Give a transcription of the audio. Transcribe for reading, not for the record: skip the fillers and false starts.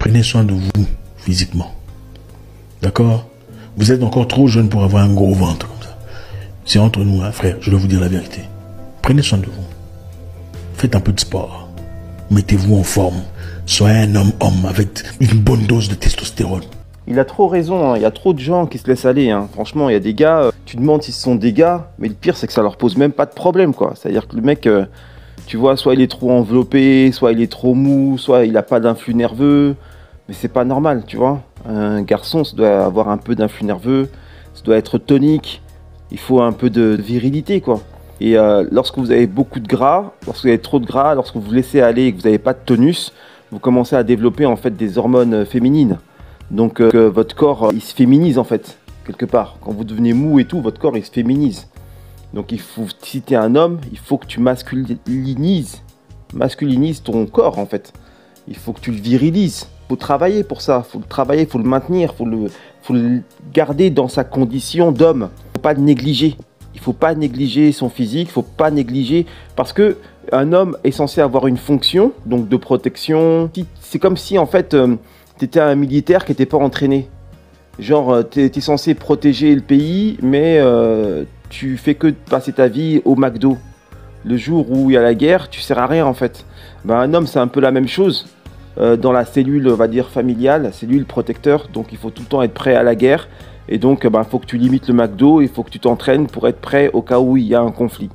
Prenez soin de vous physiquement. D'accord? Vous êtes encore trop jeune pour avoir un gros ventre comme ça. C'est entre nous, hein, frère, je dois vous dire la vérité. Prenez soin de vous. Faites un peu de sport. Mettez-vous en forme. Soyez un homme avec une bonne dose de testostérone. Il a trop raison, hein. Il y a trop de gens qui se laissent aller. Hein. Franchement, il y a des gars, tu te demandes si ce sont des gars, mais le pire c'est que ça leur pose même pas de problème, quoi. C'est-à-dire que le mec, tu vois, soit il est trop enveloppé, soit il est trop mou, soit il a pas d'influx nerveux. Mais c'est pas normal, tu vois. Un garçon, ça doit avoir un peu d'influx nerveux, ça doit être tonique, il faut un peu de virilité, quoi. Et lorsque vous avez beaucoup de gras, lorsque vous avez trop de gras, lorsque vous vous laissez aller et que vous n'avez pas de tonus, vous commencez à développer en fait des hormones féminines. Donc votre corps, il se féminise en fait, quelque part. Quand vous devenez mou et tout, votre corps, il se féminise. Donc il faut, si tu es un homme, il faut que tu masculinises ton corps en fait. Il faut que tu le virilises. Il faut travailler pour ça, il faut le travailler, il faut le maintenir, il faut le garder dans sa condition d'homme. Il ne faut pas le négliger. Il ne faut pas négliger son physique, il ne faut pas négliger, parce que un homme est censé avoir une fonction, donc de protection. C'est comme si en fait, tu étais un militaire qui n'était pas entraîné. Genre, tu es censé protéger le pays, mais tu fais que de passer ta vie au McDo. Le jour où il y a la guerre, tu ne sers à rien en fait. Ben, un homme, c'est un peu la même chose. Dans la cellule, on va dire, familiale, cellule protecteur, donc il faut tout le temps être prêt à la guerre. Et donc, faut que tu limites le McDo, il faut que tu t'entraînes pour être prêt au cas où il y a un conflit.